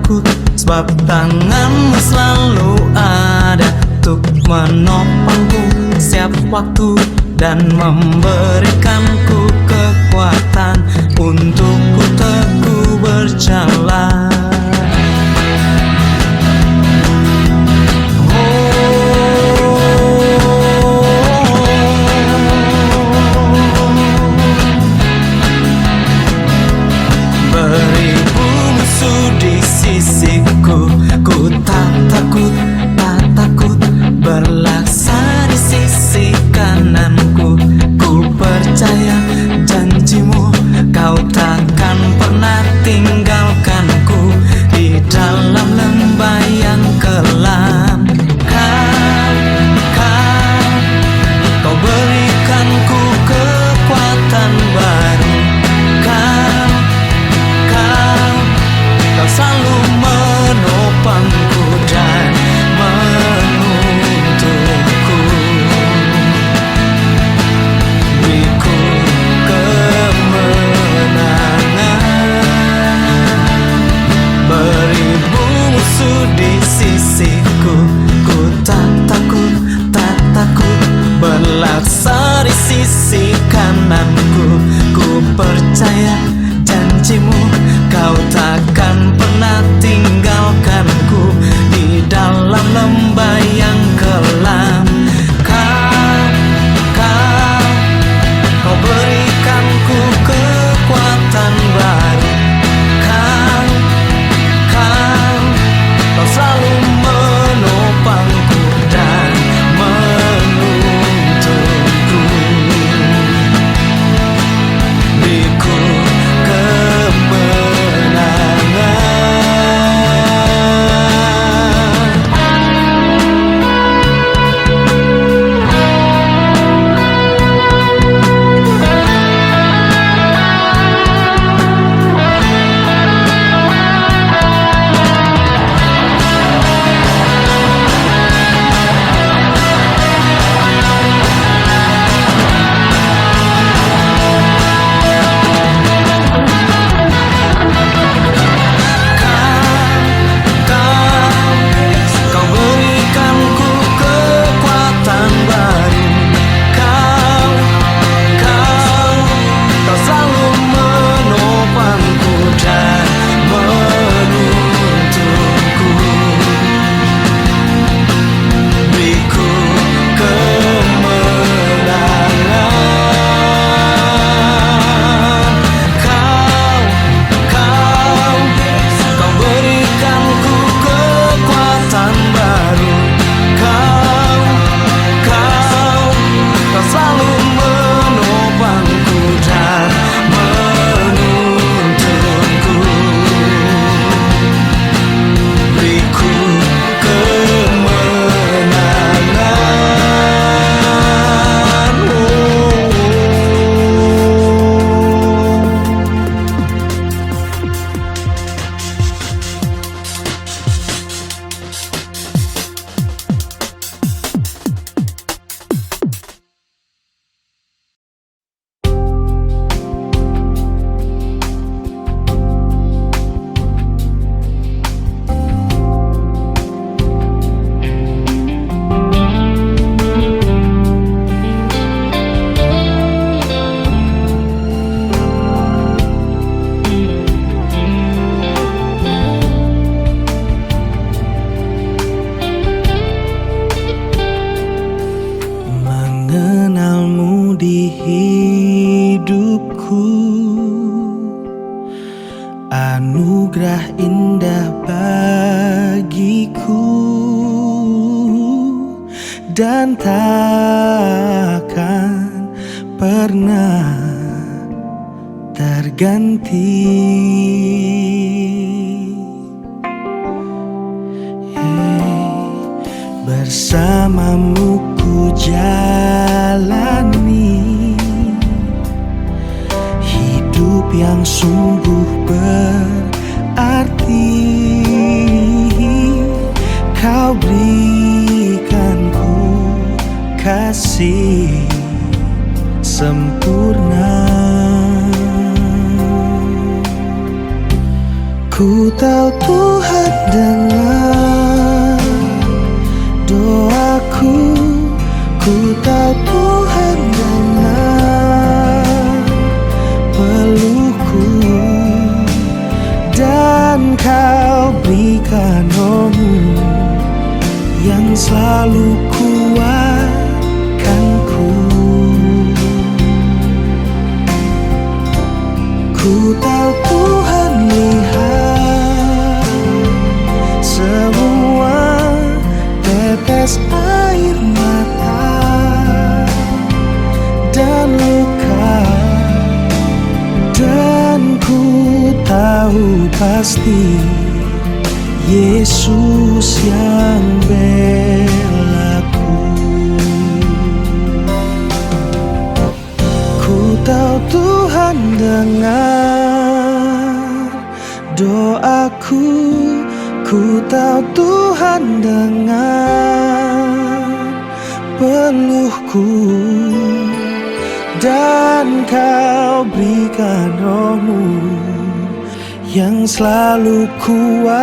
takut, sebab tanganmu selalu ada untuk menopangku setiap waktu dan memberikanku kekuatan untuk ku teguh berjalan. Beribu musuh di sisiku, ku tak takut, tak takut. Berlaksa di sisi kananku, ku percaya janjimu, kau takkan pernah tinggalkanku di dalam lembah yang kelam. Kau berikanku kekuatan baru. Kau selalu menopangku dan menuntunku, beriku kemenangan. Beribu musuh di sisiku, ku tak takut, tak takut. Berlaksa di sisi kananku, ku percaya janjimu, kau takkan pernah tinggalkanku di dalam lembah yang kelam. Kau berikanku kekuatan baru. Kau selalu menopangku dan menuntunku, beriku anugerah indah bagiku dan takkan pernah terganti. Bersamamu ku jalani hidup yang sungguh berarti. Kau berikanku kasih sempurna. Ku tahu Tuhan dengar doaku, ku tahu Tuhan dengar pelukku, dan Kau berikan rohmu yang selalu kuatkanku. Ku tahu Tuhan lihat semua tetes air mata dan luka, dan ku tahu pasti Yesus yang belaku. Ku tahu Tuhan dengar doaku, ku tahu Tuhan dengar peluhku, dan Kau berikan rohmu yang selalu kuatkanku.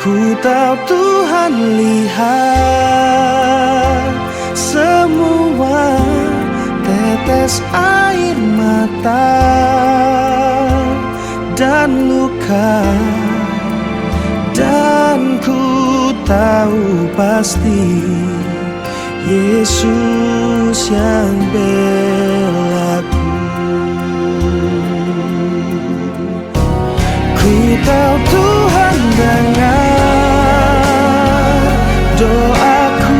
Ku tahu Tuhan lihat semua tetes air mata dan luka, dan ku tahu pasti Yesus yang belaku. Ku tahu Tuhan dengar doaku,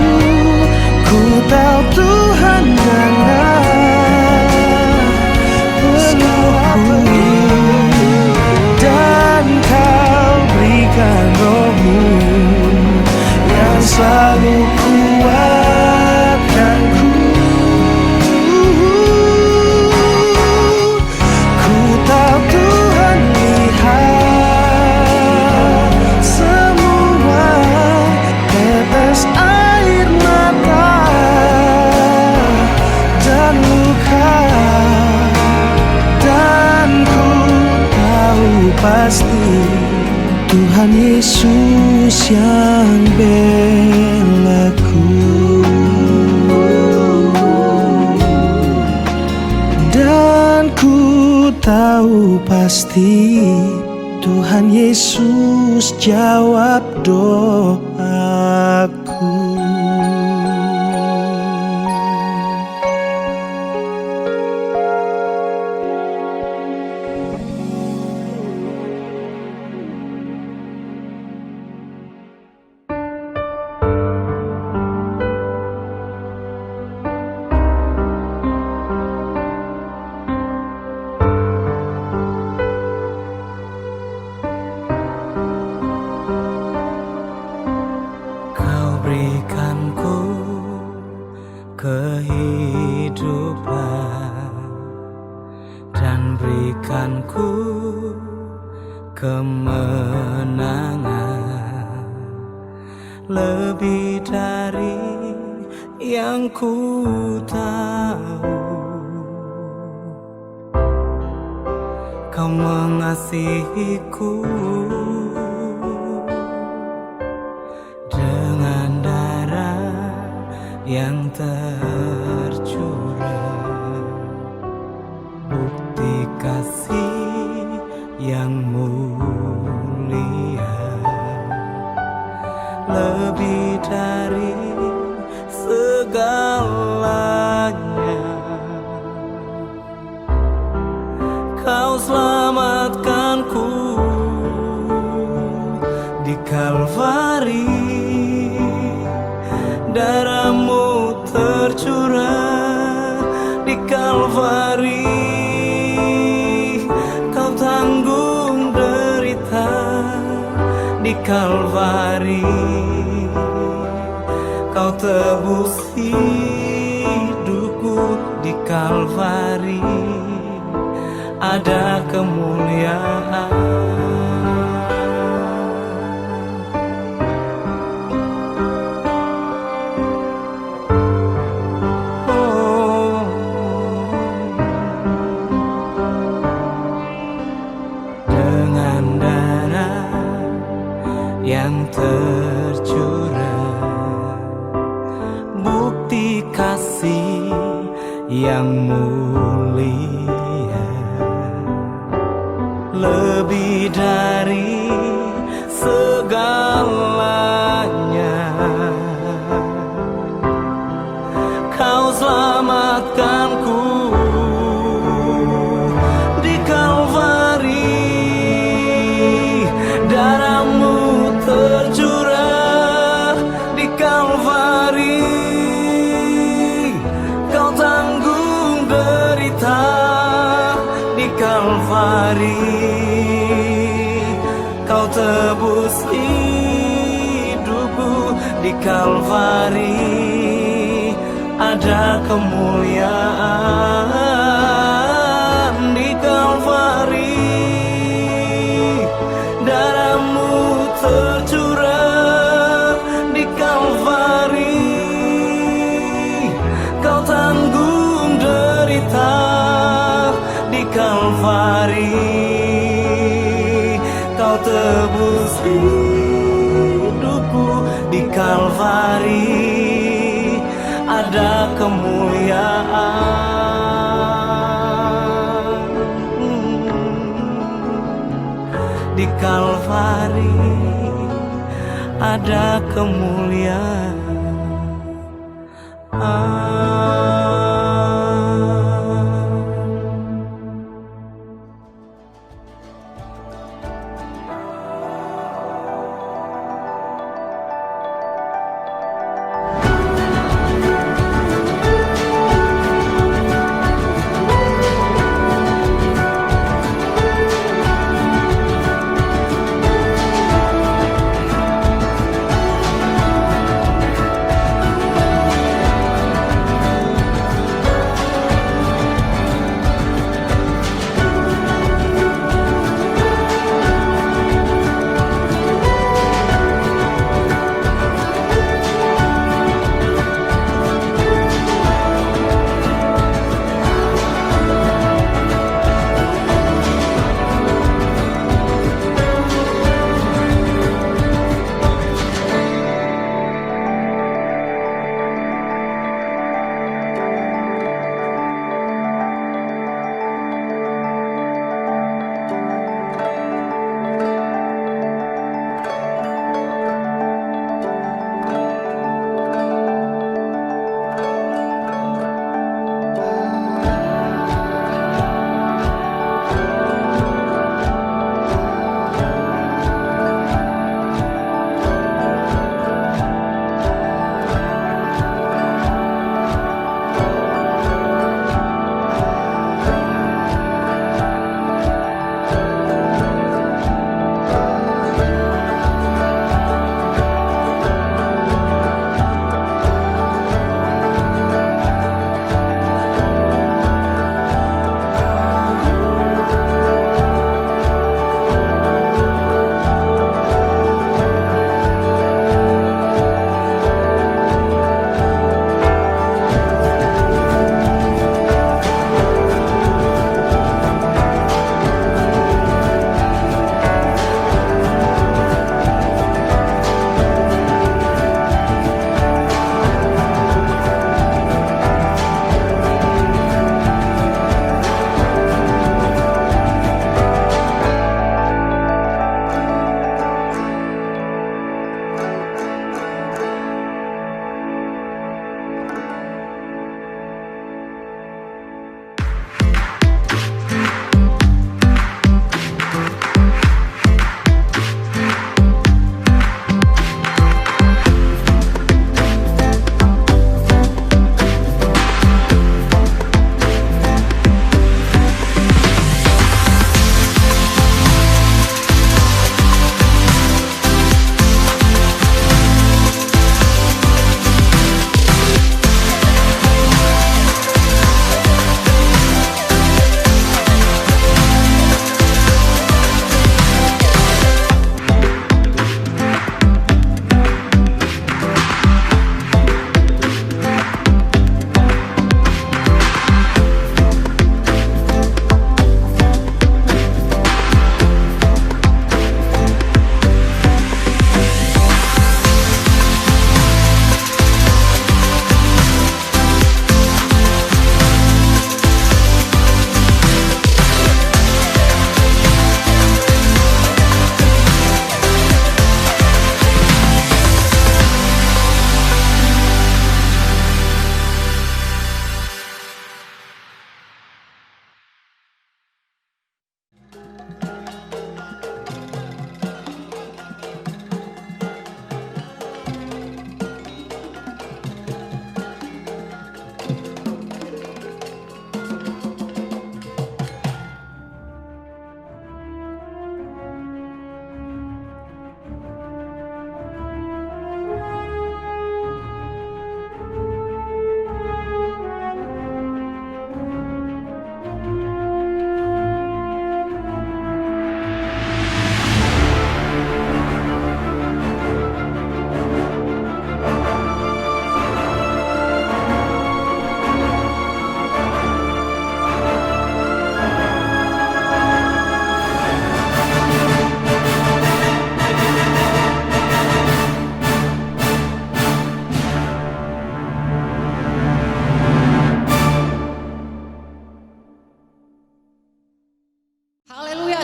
ku tahu Tuhan dengar pelukku, dan Kau berikan rohmu yang selalu kuatkanku. Ku tahu Tuhan lihat semua tetes air mata dan luka, dan ku tahu pasti Tuhan Yesus yang belaku. Dan ku tahu pasti Tuhan Yesus jawab doaku. Berikanku kehidupan dan berikanku kemenangan lebih dari yang ku tahu. Kau mengasihiku dengan darah yang tercurah, bukti kasih yang mulia, lebih dari segalanya. Kau selamatkanku di Kalvari, darah-Mu tercurah di Kalvari. Kau tanggung derita di Kalvari, Kau tebus hidupku di Kalvari. Ada kemuliaan. Kalvari, kau tebus hidupku. Di Kalvari ada kemuliaan. Di Kalvari darahmu tercurah. Di Kalvari kau tanggung derita. Di Kalvari kau tebus hidupku. Di Kalvari ada kemuliaan. Di Kalvari ada kemuliaan.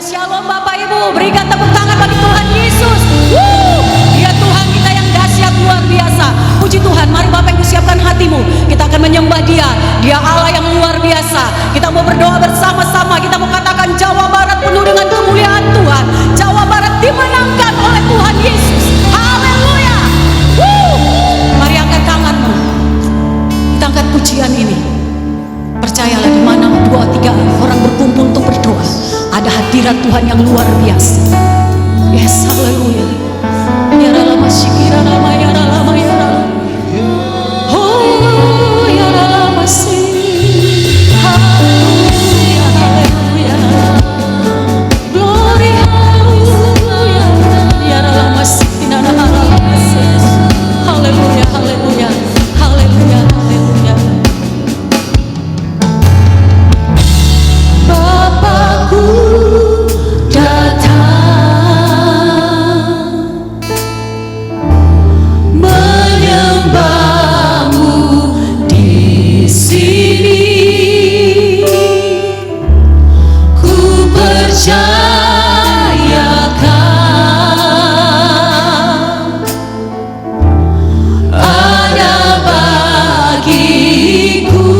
Shalom Bapak Ibu, berikan tepuk tangan bagi Tuhan Yesus. Dia Tuhan kita yang dahsyat luar biasa. Puji Tuhan, mari Bapak Ibu siapkan hatimu. Kita akan menyembah Dia. Dia Allah yang luar biasa. Kita mau berdoa bersama-sama. Kita mau katakan Jawa Barat penuh dengan kemuliaan Tuhan. Jawa Barat dimenangkan oleh Tuhan Yesus. Haleluya. Mari angkat tanganmu. Kita angkat pujian ini. Percayalah, di mana 2-3 orang berkumpul untuk berdoa, ada hadirat Tuhan yang luar biasa. Yes, haleluya. Ya lama syikira lama ya lama ya lama. Oh ya lama sih. Haleluya haleluya. Glory haleluya. Ya lama sih nana lama sih. Haleluya haleluya. Haleluya haleluya. Bapakku datang menyembahmu di sini. Ku percayakan ada bagiku.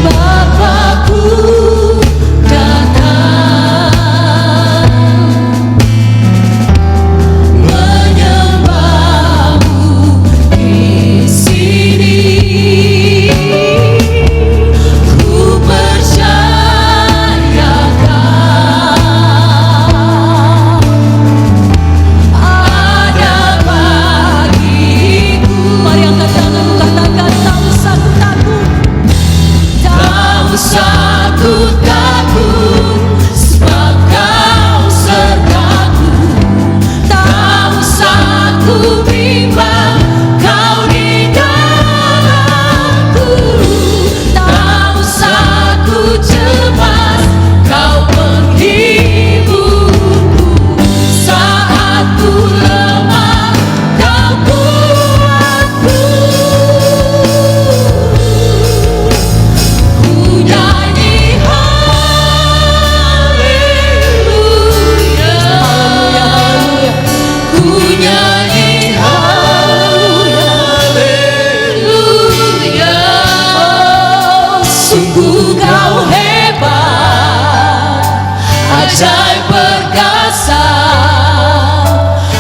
Bapakku datang menyembahmu di sini. Ku percayakan ada bagiku. Mari angkat tanganmu, katakan tak usah ku takut. Tak usah ku takut, sebab Kau sertaku. Tak usah ku bimbang, Kau di dalamku. Tak usah ku cemas, Kau penghiburku. Saat ku lemah, Kau kuatku. Ku nyanyi haleluya, haleluya. Ku nyanyi haleluya. Oh, sungguh Kau hebat, ajaib perkasa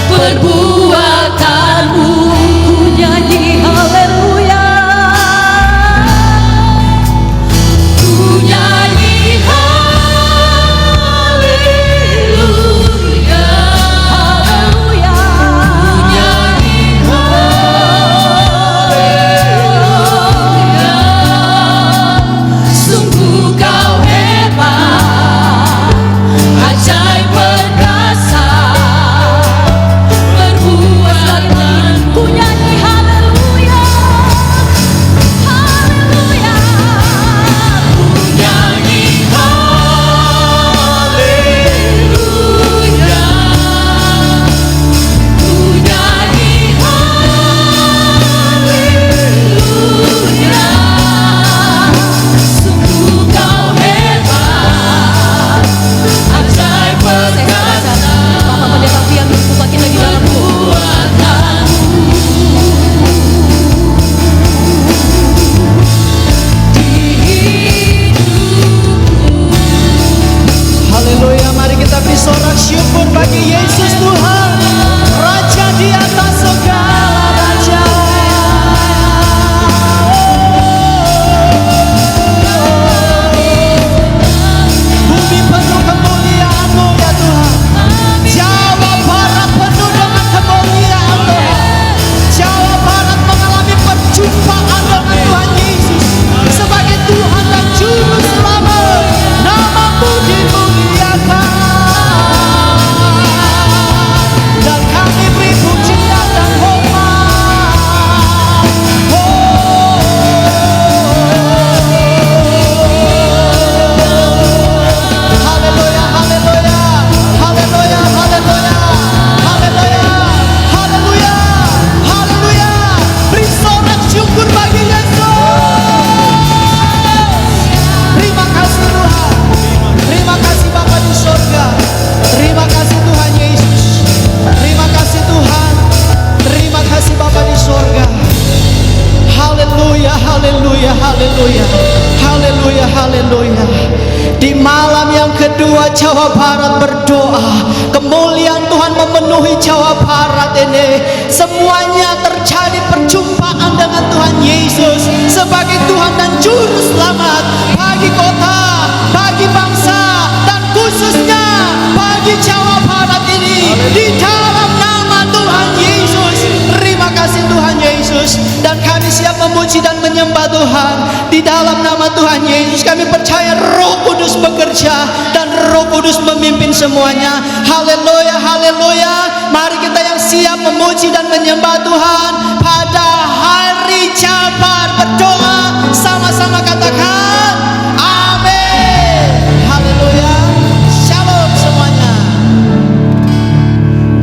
perbuatanmu. Ku nyanyi haleluya. Ku nyanyi haleluya, haleluya. Ku nyanyi haleluya. Sungguh Kau hebat, haleluya, haleluya, haleluya. Di malam yang kedua Jawa Barat berdoa, kemuliaan Tuhan memenuhi Jawa Barat ini. Semuanya terjadi perjumpaan dengan Tuhan Yesus sebagai Tuhan dan Juru Selamat bagi kota, bagi bangsa, dan khususnya bagi Jawa Barat ini. Di dalam nama Tuhan Yesus, terima kasih Tuhan Yesus. Dan kami siap memuji dan menyembah Tuhan. Di dalam nama Tuhan Yesus kami percaya Roh Kudus bekerja dan Roh Kudus memimpin semuanya. Haleluya, haleluya. Mari kita yang siap memuji dan menyembah Tuhan pada hari Jabar berdoa sama-sama, katakan amin. Haleluya. Shalom semuanya.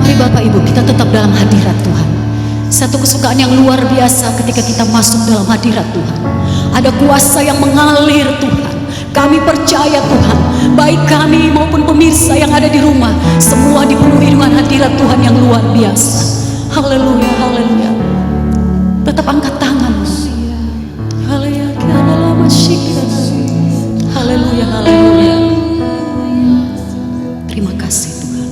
Mari Bapak Ibu, kita tetap dalam hadirat Tuhan. Satu kesukaan yang luar biasa ketika kita masuk dalam hadirat Tuhan. Ada kuasa yang mengalir Tuhan. Kami percaya Tuhan, baik kami maupun pemirsa yang ada di rumah, semua dipenuhi dengan hadirat Tuhan yang luar biasa. Haleluya, haleluya. Tetap angkat tangan. Haleluya, haleluya, haleluya. Terima kasih Tuhan.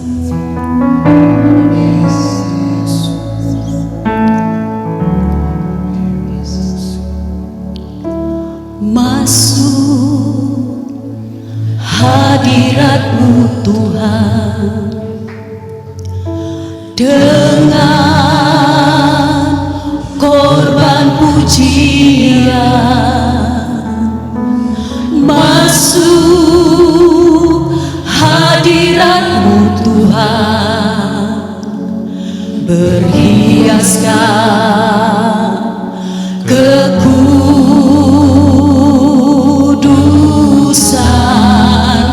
Masuk hadirat-Mu Tuhan dengan korban pujian. Masuk hadirat-Mu Tuhan, berhiaskan kekudusan.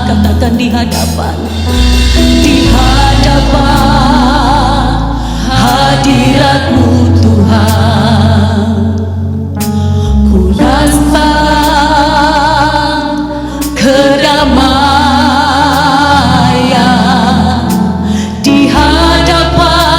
Katakan di hadapan hadirat-Mu Tuhan, ku lambang kedamaian di hadapan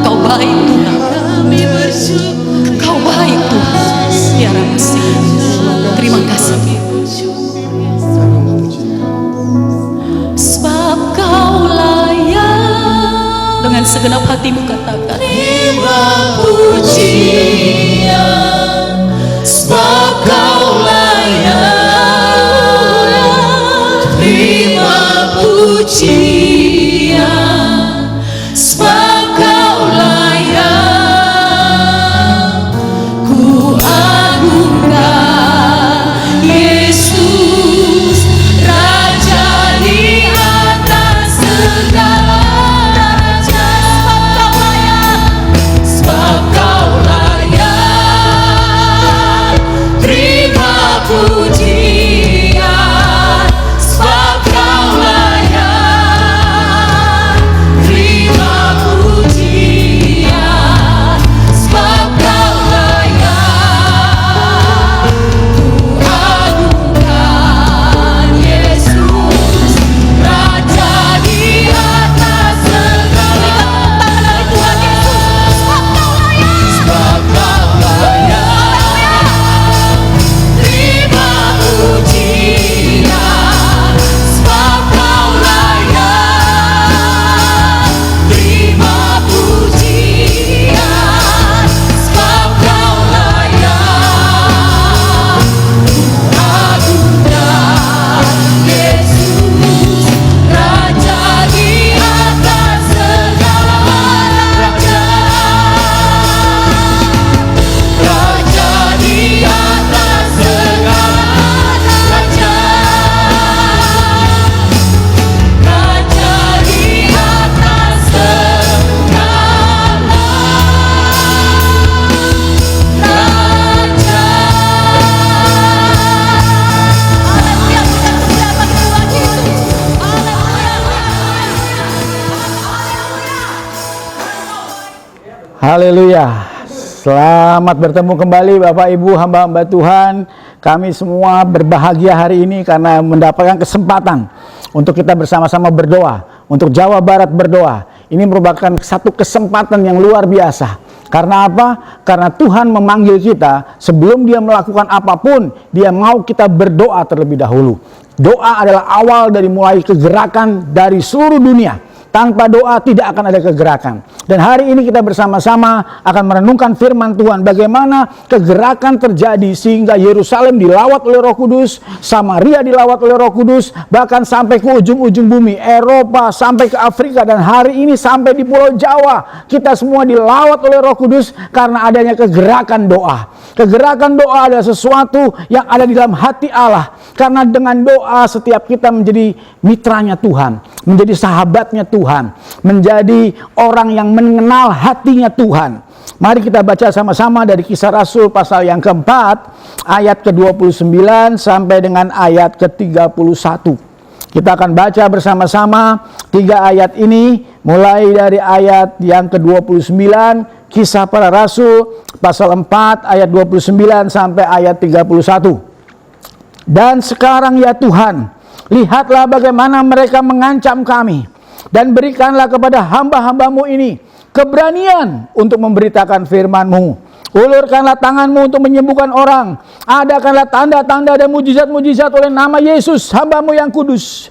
Kau baik Tuhan. Kau baik Tuhan. Ya Rabbi. Terima kasih. Sebab Kau layak. Dengan segenap hatimu katakan. Terima pujian. Sebab Kau layak. Terima pujian. Sebab Kau layak. Ku agungkan Yesus, Raja di atas segala raja. Sebab Kau layak. Terima pujian. Sebab Kau layak. Terima pujian. Sebab Kau layak. Ku agungkan Yesus, Raja di atas segala. Tuhan Yesus, sebab Kau layak. Terima pujian. Sebab Kau layak. Terima pujian. Sebab Kau layak. Ku agungkan Yesus, Raja di atas segala raja. Raja di atas segala raja. Raja di atas segala raja. Haleluya, puja bagi Tuhan Yesus. Haleluya. Selamat bertemu kembali Bapak Ibu hamba-hamba Tuhan. Kami semua berbahagia hari ini karena mendapatkan kesempatan untuk kita bersama-sama berdoa, untuk Jawa Barat berdoa. Ini merupakan satu kesempatan yang luar biasa. Karena apa? Karena Tuhan memanggil kita sebelum Dia melakukan apapun, Dia mau kita berdoa terlebih dahulu. Doa adalah awal dari mulai kegerakan dari seluruh dunia. Tanpa doa tidak akan ada kegerakan. Dan hari ini kita bersama-sama akan merenungkan firman Tuhan. Bagaimana kegerakan terjadi sehingga Yerusalem dilawat oleh Roh Kudus, Samaria dilawat oleh Roh Kudus, bahkan sampai ke ujung-ujung bumi, Eropa, sampai ke Afrika, dan hari ini sampai di Pulau Jawa. Kita semua dilawat oleh Roh Kudus karena adanya kegerakan doa. Kegerakan doa adalah sesuatu yang ada di dalam hati Allah. Karena dengan doa setiap kita menjadi mitranya Tuhan, menjadi sahabatnya Tuhan, menjadi orang yang mengenal hatinya Tuhan. Mari kita baca sama-sama dari Kisah Rasul pasal yang keempat, ayat ke-29 sampai dengan ayat ke-31. Kita akan baca bersama-sama 3 ayat ini, mulai dari ayat yang ke-29, Kisah Para Rasul pasal 4 ayat 29 sampai ayat 31. Dan sekarang ya Tuhan, lihatlah bagaimana mereka mengancam kami, dan berikanlah kepada hamba-hambamu ini keberanian untuk memberitakan firman-Mu. Ulurkanlah tangan-Mu untuk menyembuhkan orang. Adakanlah tanda-tanda dan mujizat-mujizat oleh nama Yesus, hamba-Mu yang kudus.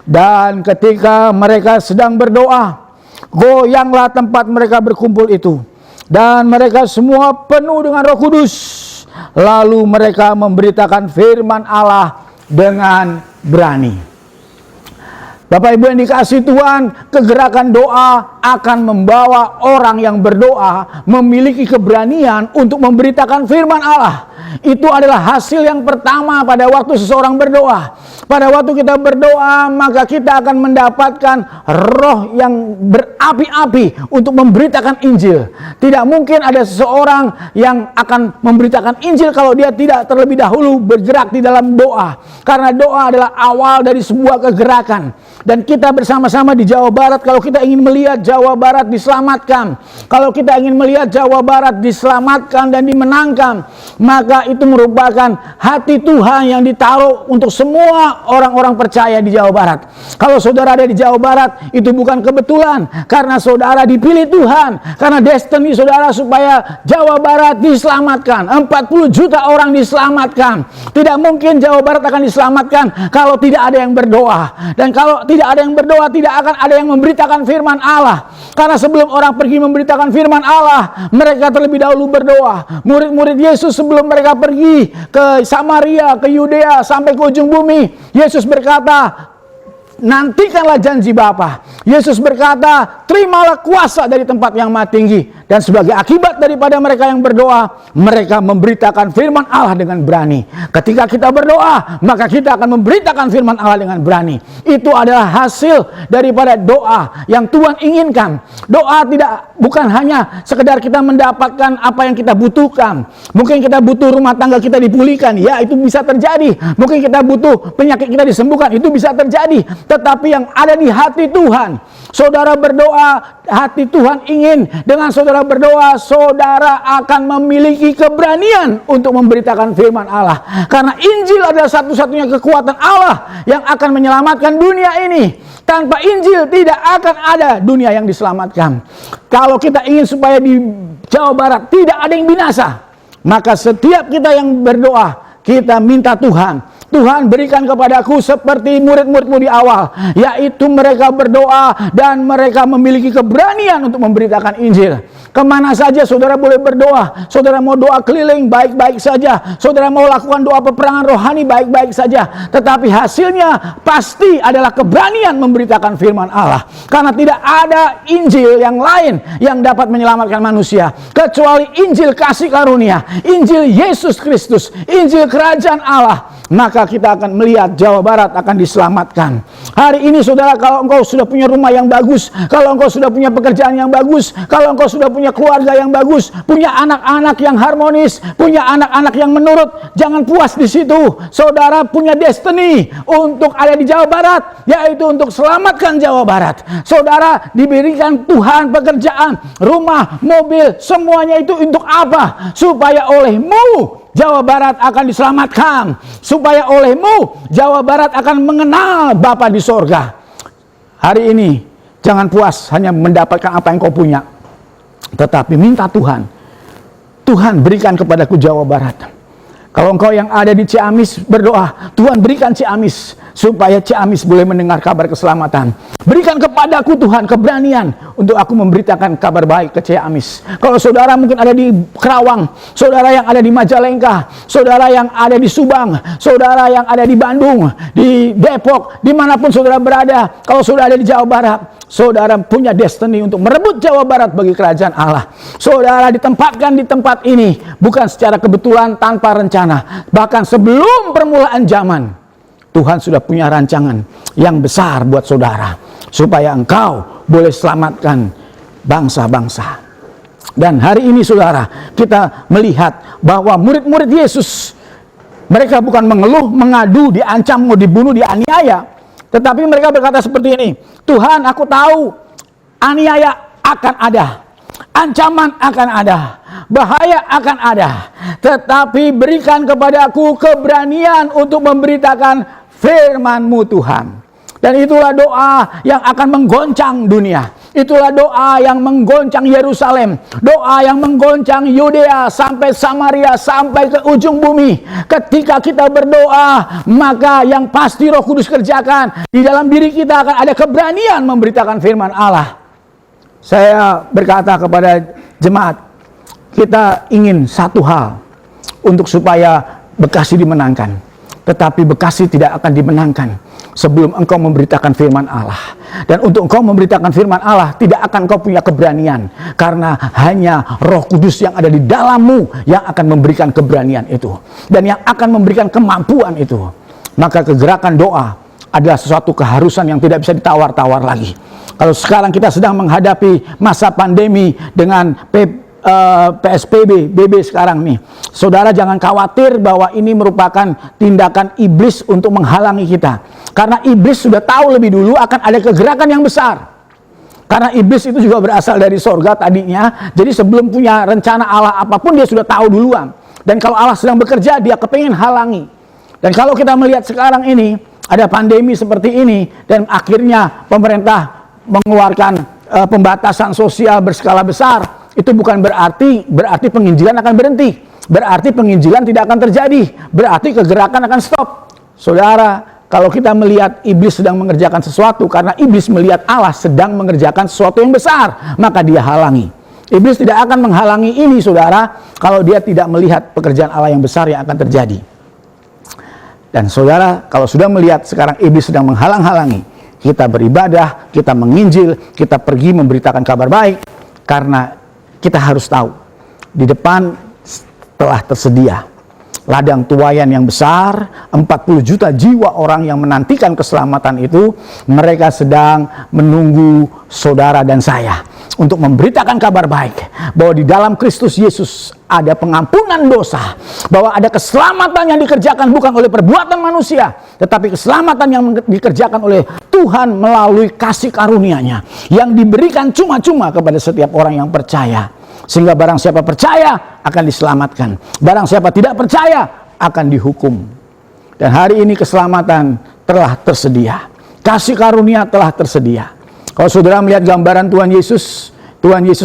Dan ketika mereka sedang berdoa, goyanglah tempat mereka berkumpul itu, dan mereka semua penuh dengan Roh Kudus. Lalu mereka memberitakan firman Allah dengan berani. Bapak Ibu yang dikasihi Tuhan, kegerakan doa akan membawa orang yang berdoa memiliki keberanian untuk memberitakan firman Allah. Itu adalah hasil yang pertama pada waktu seseorang berdoa. Pada waktu kita berdoa, maka kita akan mendapatkan roh yang berapi-api untuk memberitakan Injil. Tidak mungkin ada seseorang yang akan memberitakan Injil kalau dia tidak terlebih dahulu bergerak di dalam doa. Karena doa adalah awal dari sebuah kegerakan. Dan kita bersama-sama di Jawa Barat, kalau kita ingin melihat Jawa Barat diselamatkan, kalau kita ingin melihat Jawa Barat diselamatkan dan dimenangkan, maka Saudara, itu merupakan hati Tuhan yang ditaruh untuk semua orang-orang percaya di Jawa Barat. Kalau saudara ada di Jawa Barat, itu bukan kebetulan, karena saudara dipilih Tuhan, karena destiny saudara supaya Jawa Barat diselamatkan. 40 juta orang diselamatkan. Tidak mungkin Jawa Barat akan diselamatkan kalau tidak ada yang berdoa. Dan kalau tidak ada yang berdoa, tidak akan ada yang memberitakan firman Allah. Karena sebelum orang pergi memberitakan firman Allah, mereka terlebih dahulu berdoa. Murid-murid Yesus sebelum mereka pergi ke Samaria, ke Yudea, sampai ke ujung bumi, Yesus berkata, nantikanlah janji Bapa. Yesus berkata, terimalah kuasa dari tempat yang maha tinggi. Dan sebagai akibat daripada mereka yang berdoa, mereka memberitakan firman Allah dengan berani. Ketika kita berdoa, maka kita akan memberitakan firman Allah dengan berani. Itu adalah hasil daripada doa yang Tuhan inginkan. Doa bukan hanya sekedar kita mendapatkan apa yang kita butuhkan. Mungkin kita butuh rumah tangga kita dipulihkan, ya itu bisa terjadi. Mungkin kita butuh penyakit kita disembuhkan, itu bisa terjadi. Tetapi yang ada di hati Tuhan, saudara berdoa, hati Tuhan ingin dengan saudara berdoa, saudara akan memiliki keberanian untuk memberitakan firman Allah. Karena Injil adalah satu-satunya kekuatan Allah yang akan menyelamatkan dunia ini. Tanpa Injil tidak akan ada dunia yang diselamatkan. Kalau kita ingin supaya di Jawa Barat tidak ada yang binasa, maka setiap kita yang berdoa, kita minta Tuhan berikan kepadaku seperti murid-muridmu di awal, yaitu mereka berdoa dan mereka memiliki keberanian untuk memberitakan Injil. Kemana saja saudara boleh berdoa. Saudara mau doa keliling, baik-baik saja. Saudara mau lakukan doa peperangan rohani, baik-baik saja. Tetapi hasilnya pasti adalah keberanian memberitakan firman Allah. Karena tidak ada Injil yang lain yang dapat menyelamatkan manusia kecuali Injil kasih karunia, Injil Yesus Kristus, Injil kerajaan Allah. Maka kita akan melihat Jawa Barat akan diselamatkan. Hari ini saudara, kalau engkau sudah punya rumah yang bagus, kalau engkau sudah punya pekerjaan yang bagus, kalau engkau sudah punya keluarga yang bagus, punya anak-anak yang harmonis, punya anak-anak yang menurut, jangan puas di situ. Saudara punya destiny untuk ada di Jawa Barat, yaitu untuk selamatkan Jawa Barat. Saudara diberikan Tuhan pekerjaan, rumah, mobil, semuanya itu untuk apa? Supaya olehmu Jawa Barat akan diselamatkan. Supaya olehmu Jawa Barat akan mengenal Bapa di sorga. Hari ini jangan puas hanya mendapatkan apa yang kau punya, tetapi minta Tuhan berikan kepadaku Jawa Barat. Kalau engkau yang ada di Ciamis berdoa, Tuhan berikan Ciamis, supaya Ciamis boleh mendengar kabar keselamatan. Berikan kepadaku Tuhan keberanian untuk aku memberitakan kabar baik ke Ciamis. Kalau saudara mungkin ada di Kerawang, saudara yang ada di Majalengka, saudara yang ada di Subang, saudara yang ada di Bandung, di Depok, dimanapun saudara berada, kalau saudara ada di Jawa Barat, saudara punya destiny untuk merebut Jawa Barat bagi kerajaan Allah. Saudara ditempatkan di tempat ini bukan secara kebetulan tanpa rencana. Bahkan sebelum permulaan zaman, Tuhan sudah punya rancangan yang besar buat saudara, supaya engkau boleh selamatkan bangsa-bangsa. Dan hari ini saudara, kita melihat bahwa murid-murid Yesus, mereka bukan mengeluh, mengadu, diancam, mau dibunuh, dianiaya. Tetapi mereka berkata seperti ini, Tuhan, aku tahu aniaya akan ada, ancaman akan ada, bahaya akan ada, tetapi berikan kepadaku keberanian untuk memberitakan firman-Mu Tuhan. Dan itulah doa yang akan menggoncang dunia. Itulah doa yang menggoncang Yerusalem, doa yang menggoncang Yudea sampai Samaria, sampai ke ujung bumi. Ketika kita berdoa, maka yang pasti Roh Kudus kerjakan. Di dalam diri kita akan ada keberanian memberitakan firman Allah. Saya berkata kepada jemaat, kita ingin satu hal untuk supaya Bekasi dimenangkan. Tetapi Bekasi tidak akan dimenangkan sebelum engkau memberitakan firman Allah. Dan untuk engkau memberitakan firman Allah, tidak akan engkau punya keberanian, karena hanya Roh Kudus yang ada di dalammu yang akan memberikan keberanian itu, dan yang akan memberikan kemampuan itu. Maka kegerakan doa adalah sesuatu keharusan yang tidak bisa ditawar-tawar lagi. Kalau sekarang kita sedang menghadapi masa pandemi dengan PSBB sekarang nih, saudara jangan khawatir bahwa ini merupakan tindakan iblis untuk menghalangi kita, karena iblis sudah tahu lebih dulu akan ada kegerakan yang besar. Karena iblis itu juga berasal dari sorga tadinya, jadi sebelum punya rencana Allah apapun dia sudah tahu duluan Dan kalau Allah sedang bekerja, dia kepingin halangi. Dan kalau kita melihat sekarang ini, ada pandemi seperti ini, dan akhirnya pemerintah mengeluarkan pembatasan sosial berskala besar, itu bukan berarti penginjilan akan berhenti. Berarti penginjilan tidak akan terjadi. Berarti kegerakan akan stop. Saudara, kalau kita melihat iblis sedang mengerjakan sesuatu, karena iblis melihat Allah sedang mengerjakan sesuatu yang besar, maka dia halangi. Iblis tidak akan menghalangi ini, saudara, kalau dia tidak melihat pekerjaan Allah yang besar yang akan terjadi. Dan saudara, kalau sudah melihat sekarang iblis sedang menghalang-halangi, kita beribadah, kita menginjil, kita pergi memberitakan kabar baik, karena kita harus tahu, di depan telah tersedia ladang tuaian yang besar, 40 juta jiwa orang yang menantikan keselamatan itu. Mereka sedang menunggu saudara dan saya untuk memberitakan kabar baik bahwa di dalam Kristus Yesus ada pengampunan dosa, bahwa ada keselamatan yang dikerjakan bukan oleh perbuatan manusia, tetapi keselamatan yang dikerjakan oleh Tuhan melalui kasih karunia-Nya yang diberikan cuma-cuma kepada setiap orang yang percaya. Sehingga barang siapa percaya akan diselamatkan, barang siapa tidak percaya akan dihukum. Dan hari ini keselamatan telah tersedia, kasih karunia telah tersedia. Kalau saudara melihat gambaran Tuhan Yesus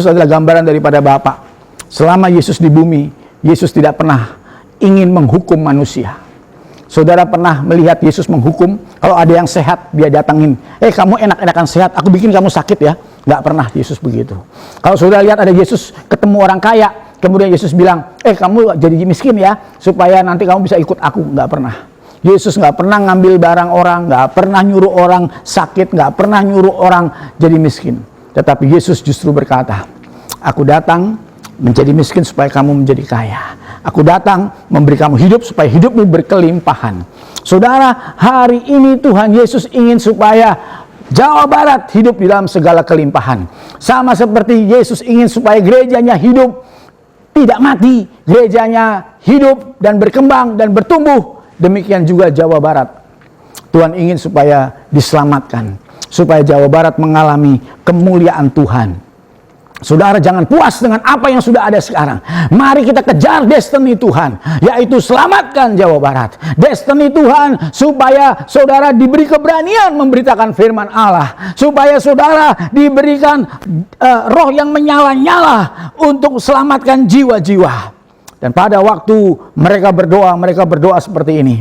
adalah gambaran daripada Bapa. Selama Yesus di bumi, Yesus tidak pernah ingin menghukum manusia. Saudara pernah melihat Yesus menghukum? Kalau ada yang sehat, dia datangin, kamu enak-enakan sehat, aku bikin kamu sakit ya. Nggak pernah Yesus begitu. Kalau saudara lihat ada Yesus ketemu orang kaya, kemudian Yesus bilang, kamu jadi miskin ya, supaya nanti kamu bisa ikut aku. Nggak pernah. Yesus nggak pernah ngambil barang orang, nggak pernah nyuruh orang sakit, nggak pernah nyuruh orang jadi miskin. Tetapi Yesus justru berkata, aku datang menjadi miskin supaya kamu menjadi kaya. Aku datang memberi kamu hidup supaya hidupmu berkelimpahan. Saudara, hari ini Tuhan Yesus ingin supaya Jawa Barat hidup di dalam segala kelimpahan. Sama seperti Yesus ingin supaya gerejanya hidup, tidak mati. Gerejanya hidup dan berkembang dan bertumbuh. Demikian juga Jawa Barat. Tuhan ingin supaya diselamatkan, supaya Jawa Barat mengalami kemuliaan Tuhan. Saudara, jangan puas dengan apa yang sudah ada sekarang. Mari kita kejar destiny Tuhan, yaitu selamatkan Jawa Barat. Destiny Tuhan supaya saudara diberi keberanian memberitakan firman Allah, supaya saudara diberikan roh yang menyala-nyala untuk selamatkan jiwa-jiwa. Dan pada waktu mereka berdoa seperti ini,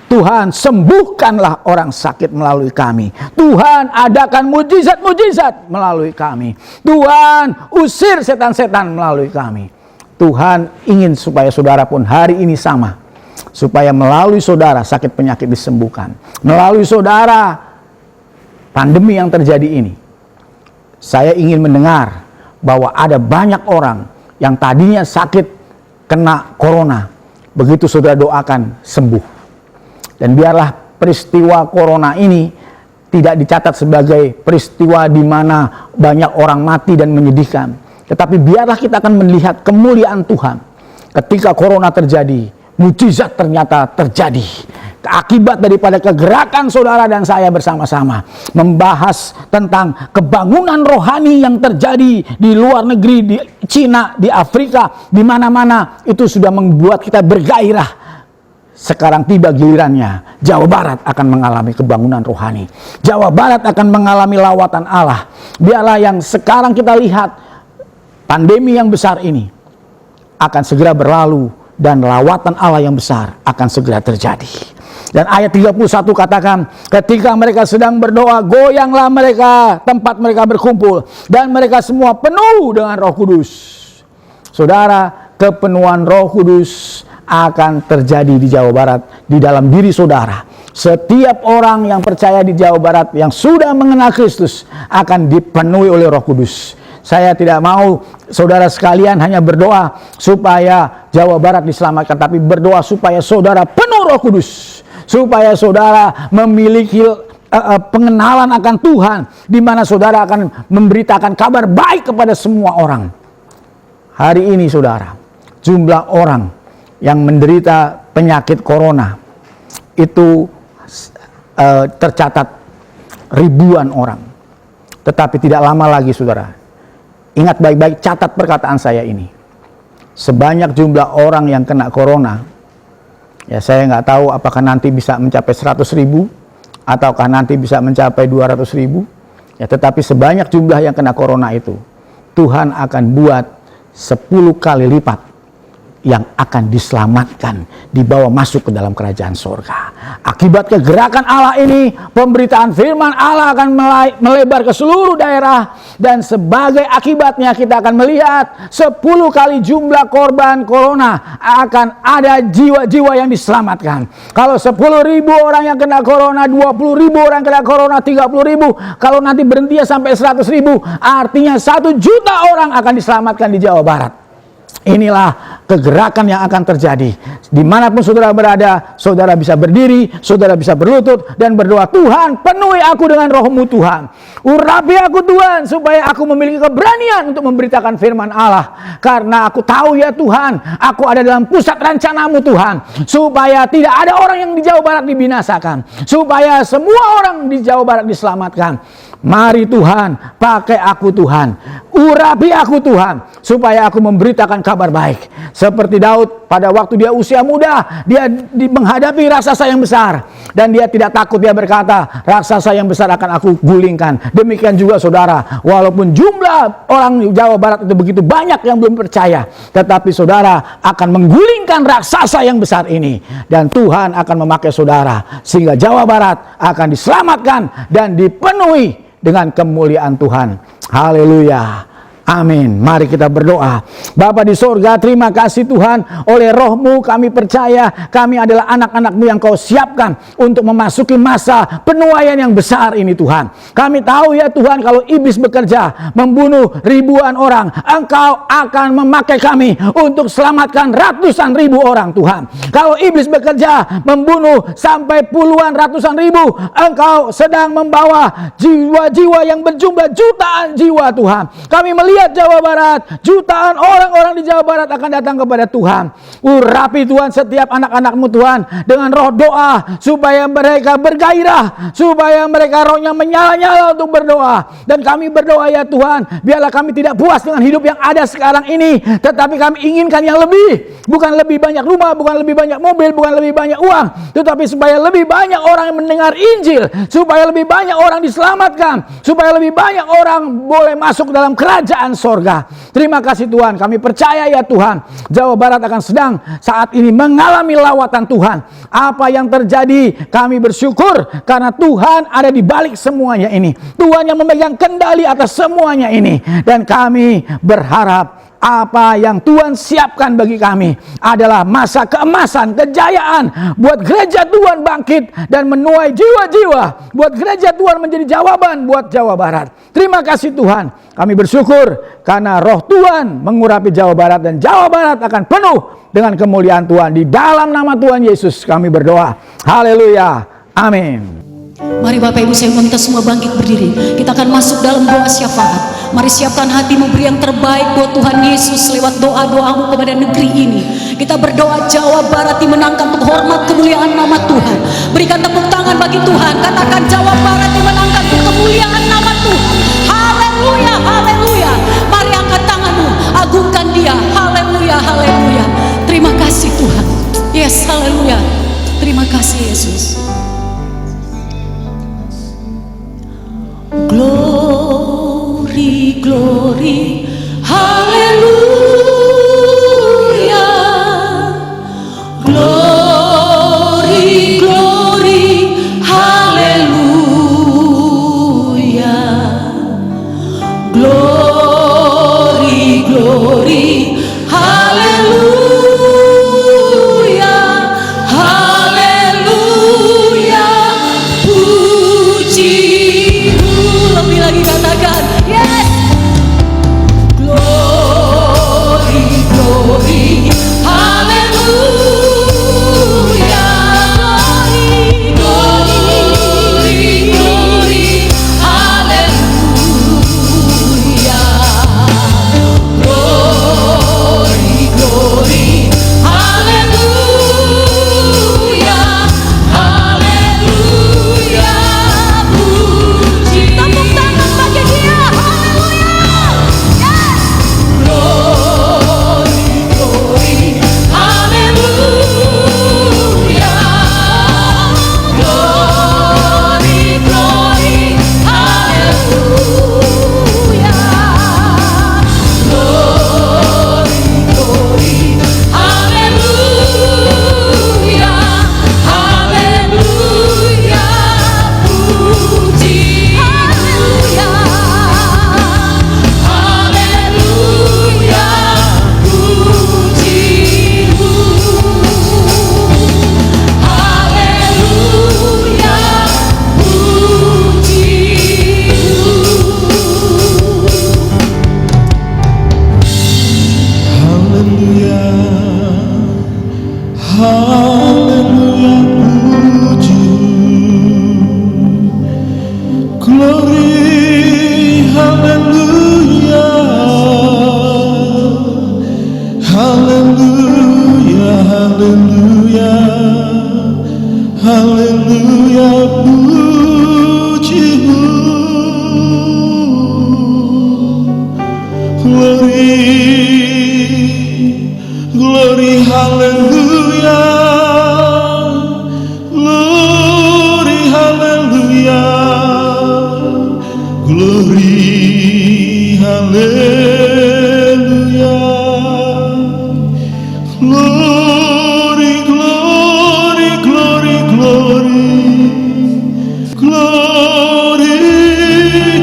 Tuhan, sembuhkanlah orang sakit melalui kami. Tuhan, adakan mujizat-mujizat melalui kami. Tuhan, usir setan-setan melalui kami. Tuhan ingin supaya saudara pun hari ini sama. Supaya melalui saudara sakit penyakit disembuhkan. Melalui saudara pandemi yang terjadi ini. Saya ingin mendengar bahwa ada banyak orang yang tadinya sakit kena corona. Begitu saudara doakan, sembuh. Dan biarlah peristiwa corona ini tidak dicatat sebagai peristiwa di mana banyak orang mati dan menyedihkan. Tetapi biarlah kita akan melihat kemuliaan Tuhan. Ketika corona terjadi, mujizat ternyata terjadi. Akibat daripada kegerakan saudara dan saya bersama-sama membahas tentang kebangunan rohani yang terjadi di luar negeri, di Cina, di Afrika, di mana-mana, itu sudah membuat kita bergairah. Sekarang tiba gilirannya, Jawa Barat akan mengalami kebangunan rohani. Jawa Barat akan mengalami lawatan Allah. Biarlah yang sekarang kita lihat, pandemi yang besar ini akan segera berlalu dan lawatan Allah yang besar akan segera terjadi. Dan ayat 31 katakan, ketika mereka sedang berdoa, goyanglah mereka, tempat mereka berkumpul, dan mereka semua penuh dengan Roh Kudus. Saudara, kepenuhan Roh Kudus akan terjadi di Jawa Barat, di dalam diri saudara. Setiap orang yang percaya di Jawa Barat yang sudah mengenal Kristus akan dipenuhi oleh Roh Kudus. Saya tidak mau saudara sekalian hanya berdoa supaya Jawa Barat diselamatkan, tapi berdoa supaya saudara penuh Roh Kudus, supaya saudara memiliki pengenalan akan Tuhan, di mana saudara akan memberitakan kabar baik kepada semua orang. Hari ini saudara, jumlah orang yang menderita penyakit corona itu tercatat ribuan orang. Tetapi tidak lama lagi saudara, ingat baik-baik, catat perkataan saya ini. sebanyak jumlah orang yang kena corona, ya saya nggak tahu apakah nanti bisa mencapai 100.000 ataukah nanti bisa mencapai 200.000, ya, tetapi sebanyak jumlah yang kena corona itu, Tuhan akan buat 10 kali lipat yang akan diselamatkan, dibawa masuk ke dalam kerajaan surga. Akibat kegerakan Allah ini, pemberitaan firman Allah akan melebar ke seluruh daerah, dan sebagai akibatnya kita akan melihat 10 kali jumlah korban corona, akan ada jiwa-jiwa yang diselamatkan. Kalau 10.000 orang yang kena corona, 20.000 orang kena corona, 30.000, kalau nanti berhenti sampai 100.000, artinya 1 juta orang akan diselamatkan di Jawa Barat. Inilah kegerakan yang akan terjadi. Dimanapun saudara berada, saudara bisa berdiri, saudara bisa berlutut dan berdoa, Tuhan penuhi aku dengan roh-Mu Tuhan. Urapi aku Tuhan, supaya aku memiliki keberanian untuk memberitakan firman Allah. Karena aku tahu ya Tuhan, aku ada dalam pusat rencana-Mu Tuhan. Supaya tidak ada orang yang di Jawa Barat dibinasakan. Supaya semua orang di Jawa Barat diselamatkan. Mari Tuhan, pakai aku Tuhan, urapi aku Tuhan, supaya aku memberitakan kabar baik. Seperti Daud pada waktu dia usia muda, dia menghadapi raksasa yang besar, dan dia tidak takut. Dia berkata, raksasa yang besar akan aku gulingkan. Demikian juga saudara, walaupun jumlah orang Jawa Barat itu begitu banyak yang belum percaya, tetapi saudara akan menggulingkan raksasa yang besar ini, dan Tuhan akan memakai saudara sehingga Jawa Barat akan diselamatkan dan dipenuhi dengan kemuliaan Tuhan. Haleluya. Amin. Mari kita berdoa. Bapa di sorga, terima kasih Tuhan, oleh roh-Mu kami percaya kami adalah anak-anak-Mu yang Kau siapkan untuk memasuki masa penuaian yang besar ini Tuhan. Kami tahu ya Tuhan, kalau iblis bekerja membunuh ribuan orang, Engkau akan memakai kami untuk selamatkan ratusan ribu orang Tuhan. Kalau iblis bekerja membunuh sampai puluhan ratusan ribu, Engkau sedang membawa jiwa-jiwa yang berjumlah jutaan jiwa Tuhan. Kami melihat Jawa Barat, jutaan orang-orang di Jawa Barat akan datang kepada Tuhan. Urapi Tuhan setiap anak-anak-Mu Tuhan dengan roh doa, supaya mereka bergairah, supaya mereka rohnya menyala-nyala untuk berdoa. Dan kami berdoa ya Tuhan, biarlah kami tidak puas dengan hidup yang ada sekarang ini, tetapi kami inginkan yang lebih. Bukan lebih banyak rumah, bukan lebih banyak mobil, bukan lebih banyak uang, tetapi supaya lebih banyak orang yang mendengar Injil, supaya lebih banyak orang diselamatkan, supaya lebih banyak orang boleh masuk dalam kerajaan sorga. Terima kasih Tuhan, kami percaya ya Tuhan, Jawa Barat akan sedang saat ini mengalami lawatan Tuhan. Apa yang terjadi, kami bersyukur karena Tuhan ada di balik semuanya ini. Tuhan yang memegang kendali atas semuanya ini, dan kami berharap apa yang Tuhan siapkan bagi kami adalah masa keemasan, kejayaan, buat gereja Tuhan bangkit dan menuai jiwa-jiwa, buat gereja Tuhan menjadi jawaban buat Jawa Barat. Terima kasih Tuhan, kami bersyukur karena roh Tuhan mengurapi Jawa Barat, dan Jawa Barat akan penuh dengan kemuliaan Tuhan. Di dalam nama Tuhan Yesus kami berdoa. Haleluya. Amin. Mari Bapak Ibu saya undang kita semua bangkit berdiri. Kita akan masuk dalam doa syafaat. Mari siapkan hatimu, beri yang terbaik buat Tuhan Yesus lewat doa-doamu kepada negeri ini. Kita berdoa Jawa Barat dimenangkan untuk hormat kemuliaan nama Tuhan. Berikan tepuk tangan bagi Tuhan. Katakan Jawa Barat dimenangkan untuk kemuliaan nama Tuhan. Haleluya, haleluya. Mari angkat tanganmu, agungkan Dia. Haleluya, haleluya. Terima kasih Tuhan. Yes, haleluya. Terima kasih Yesus. Glory, glory, hallelujah. Glory, glory, hallelujah. glory, hallelujah, glory, hallelujah, glory, hallelujah, glory, glory, glory, glory, glory,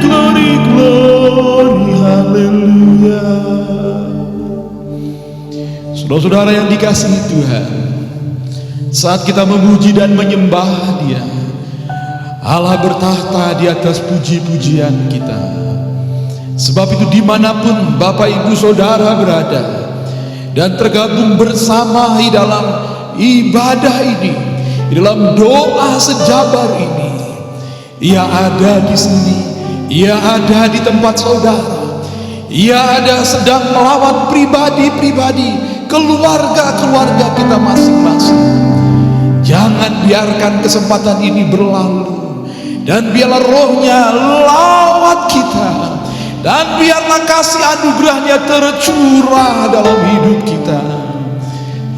glory, glory, hallelujah. Saudara-saudara yang dikasihi Tuhan, saat kita memuji dan menyembah Dia, Allah bertahta di atas puji-pujian kita. Sebab itu dimanapun Bapak Ibu Saudara berada dan tergabung bersama di dalam ibadah ini, di dalam doa sejabar ini, Ia ada di sini, Ia ada di tempat saudara, Ia ada sedang melawat pribadi-pribadi, keluarga-keluarga kita masing-masing. Jangan biarkan kesempatan ini berlalu, dan biarlah Roh-Nya lawat kita, dan biarlah kasih anugerah-Nya tercurah dalam hidup kita.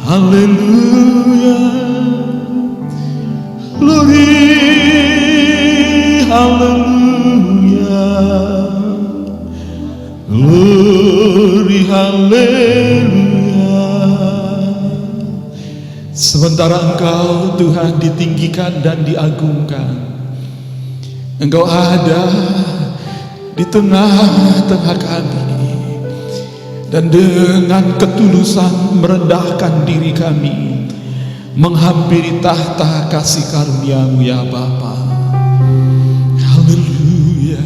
Haleluya, glory, haleluya, glory, haleluya. Sementara Engkau Tuhan ditinggikan dan diagungkan, Engkau ada di tengah-tengah kami, dan dengan ketulusan merendahkan diri kami menghampiri tahta kasih karunia-Mu ya Bapa. Haleluya.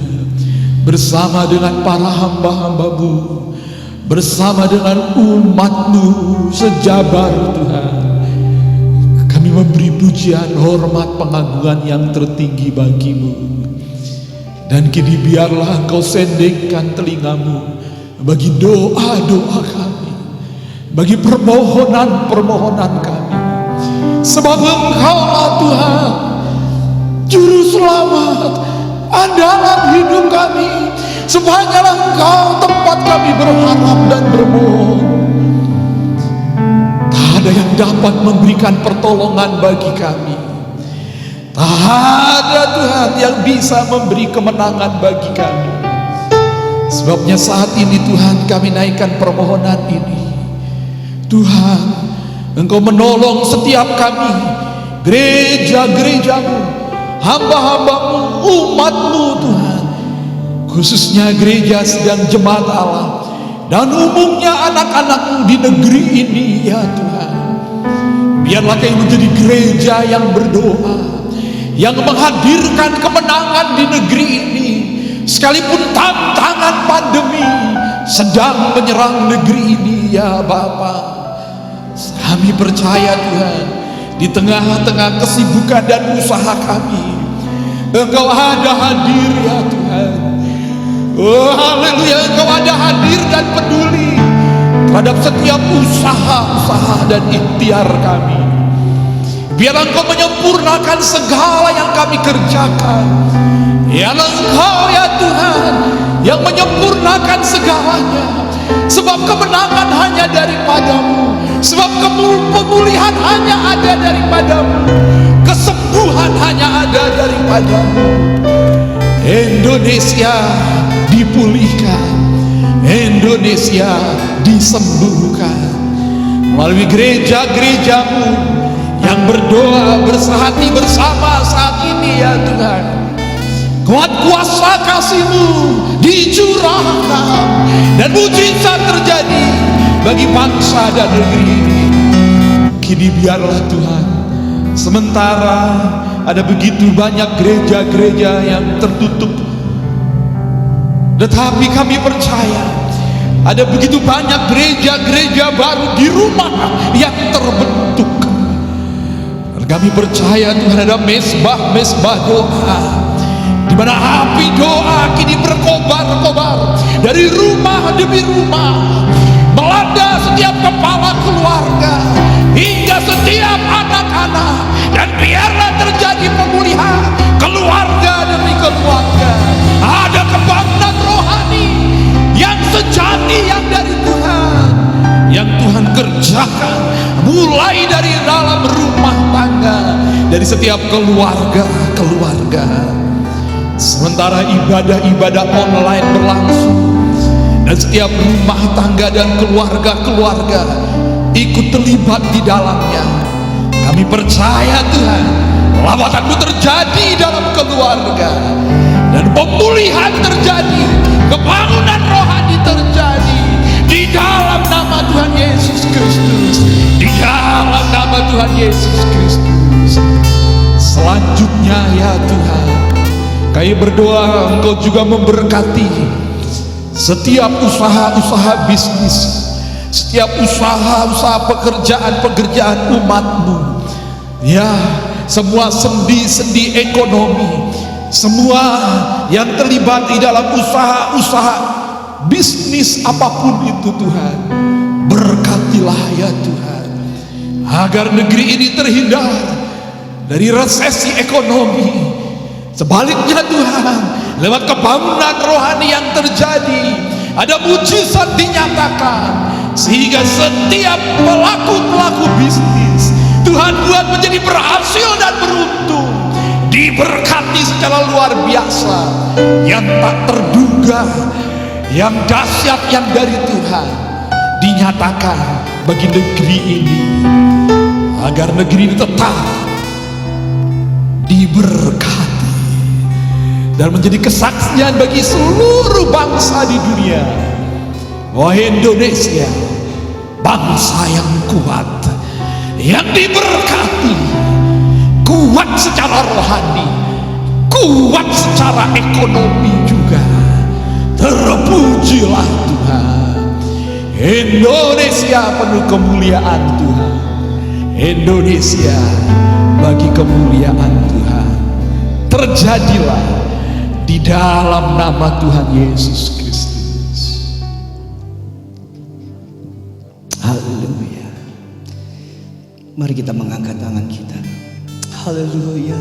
Bersama dengan para hamba-hamba-Mu, bersama dengan umat-Mu sejabar Tuhan, kami memberi pujian, hormat, pengagungan yang tertinggi bagi-Mu. Dan kini biarlah Engkau sendengkan telinga-Mu bagi doa-doa kami, bagi permohonan-permohonan kami. Sebab Engkau-lah Tuhan Juru Selamat andalan hidup kami. Sebab hanyalah Engkau tempat kami berharap dan bermohon. Tak ada yang dapat memberikan pertolongan bagi kami. Tak ada Tuhan yang bisa memberi kemenangan bagi kami. Sebabnya saat ini Tuhan kami naikkan permohonan ini. Tuhan, Engkau menolong setiap kami, gereja-gereja-Mu, hamba-hamba-Mu, umat-Mu Tuhan, khususnya gereja sedang jemaat Allah, dan umumnya anak-anak-Mu di negeri ini ya Tuhan. Biarlah kami menjadi gereja yang berdoa, yang menghadirkan kemenangan di negeri ini, sekalipun tantangan pandemi sedang menyerang negeri ini ya Bapa. Kami percaya Tuhan, di tengah-tengah kesibukan dan usaha kami, Engkau ada hadir ya Tuhan. Oh haleluya, Engkau ada hadir dan peduli terhadap setiap usaha-usaha dan ikhtiar kami. Biar Engkau menyempurnakan segala yang kami kerjakan. Biarlah Engkau ya Tuhan yang menyempurnakan segalanya. Sebab kemenangan hanya daripada-Mu, sebab pemulihan hanya ada daripada-Mu, kesembuhan hanya ada daripada-Mu. Indonesia dipulihkan, Indonesia disembuhkan melalui gereja-gereja-Mu yang berdoa bersehati bersama saat ini ya Tuhan. Kuat kuasa kasih-Mu dicurahkan, dan mujizat terjadi bagi bangsa dan negeri ini. Kini biarlah Tuhan, sementara ada begitu banyak gereja-gereja yang tertutup, tetapi kami percaya ada begitu banyak gereja-gereja baru di rumah yang terbentuk. Dan kami percaya Tuhan ada mesbah-mesbah doa, di mana api doa kini berkobar-kobar dari rumah demi rumah, melanda setiap kepala keluarga hingga setiap anak-anak, dan biarlah terjadi pemulihan keluarga demi keluarga. Ada kebangkitan rohani yang sejati kerjakan, mulai dari dalam rumah tangga, dari setiap keluarga. Sementara ibadah-ibadah online berlangsung dan setiap rumah tangga dan keluarga ikut terlibat di dalamnya, kami percaya Tuhan, lawatan-Mu terjadi dalam keluarga dan pemulihan terjadi, kebangunan rohani terjadi di dalam nama Tuhan Yesus Kristus, di dalam nama Tuhan Yesus Kristus. Selanjutnya ya Tuhan, kami berdoa Engkau juga memberkati setiap usaha-usaha bisnis, setiap usaha-usaha pekerjaan umat-Mu, ya, semua sendi-sendi ekonomi, semua yang terlibat di dalam usaha-usaha bisnis apapun itu Tuhan, berkatilah ya Tuhan, agar negeri ini terhindar dari resesi ekonomi. Sebaliknya Tuhan, lewat kebangunan rohani yang terjadi, ada mujizat dinyatakan, sehingga setiap pelaku bisnis Tuhan buat menjadi berhasil dan beruntung, diberkati secara luar biasa, yang tak terduga, yang dahsyat yang dari Tuhan dinyatakan bagi negeri ini, agar negeri ini tetap diberkati dan menjadi kesaksian bagi seluruh bangsa di dunia. Wah, Indonesia, bangsa yang kuat, yang diberkati, kuat secara rohani, kuat secara ekonomi juga. Terpujilah Tuhan. Indonesia penuh kemuliaan Tuhan, Indonesia bagi kemuliaan Tuhan. Terjadilah di dalam nama Tuhan Yesus Kristus. Haleluya. Mari kita mengangkat tangan kita. Haleluya.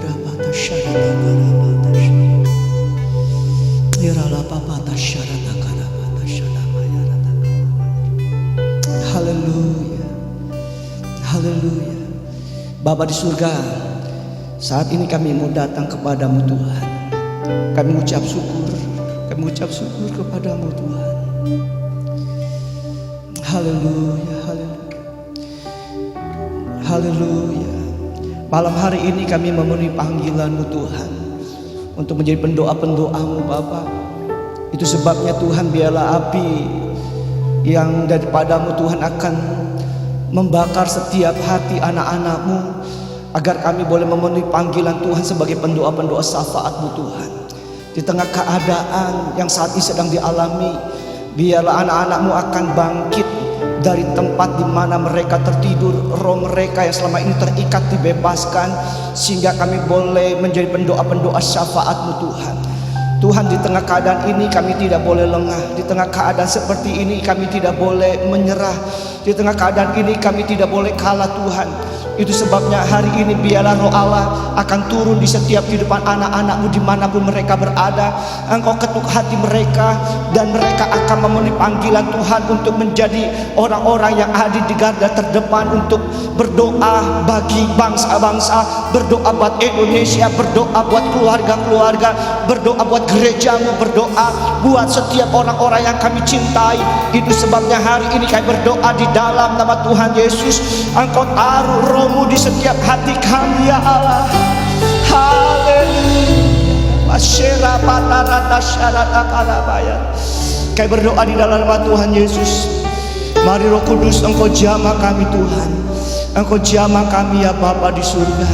Haleluya. Haleluya. Bapa di surga, saat ini kami mau datang kepadamu Tuhan. Kami mengucap syukur kepadamu Tuhan. Haleluya, haleluya, haleluya. Malam hari ini kami memenuhi panggilan-Mu Tuhan, untuk menjadi pendoa-pendoa-Mu Bapa. Itu sebabnya Tuhan, biarlah api yang daripadamu Tuhan akan membakar setiap hati anak-anak-Mu, agar kami boleh memenuhi panggilan Tuhan sebagai pendoa-pendoa syafaat-Mu Tuhan. Di tengah keadaan yang saat ini sedang dialami, biarlah anak-anak-Mu akan bangkit dari tempat di mana mereka tertidur, roh mereka yang selama ini terikat dibebaskan, sehingga kami boleh menjadi pendoa-pendoa syafaat-Mu Tuhan. Tuhan, di tengah keadaan ini kami tidak boleh lengah. Di tengah keadaan seperti ini kami tidak boleh menyerah. Di tengah keadaan ini kami tidak boleh kalah Tuhan. Itu sebabnya hari ini biarlah roh Allah akan turun di setiap kehidupan anak-anak-Mu dimanapun mereka berada. Engkau ketuk hati mereka, dan mereka akan memenuhi panggilan Tuhan untuk menjadi orang-orang yang hadir di garda terdepan untuk berdoa bagi bangsa-bangsa, berdoa buat Indonesia, berdoa buat keluarga-keluarga, berdoa buat gereja-Mu, berdoa buat setiap orang-orang yang kami cintai. Itu sebabnya hari ini kami berdoa di dalam nama Tuhan Yesus. Engkau taruh roh-Mu di setiap hati kami ya Allah. Haleluya. Masyara patarata syarata kalabaya. Kami berdoa di dalam nama Tuhan Yesus. Mari Roh Kudus, Engkau jamah kami Tuhan. Engkau jamah kami ya Bapa di surga.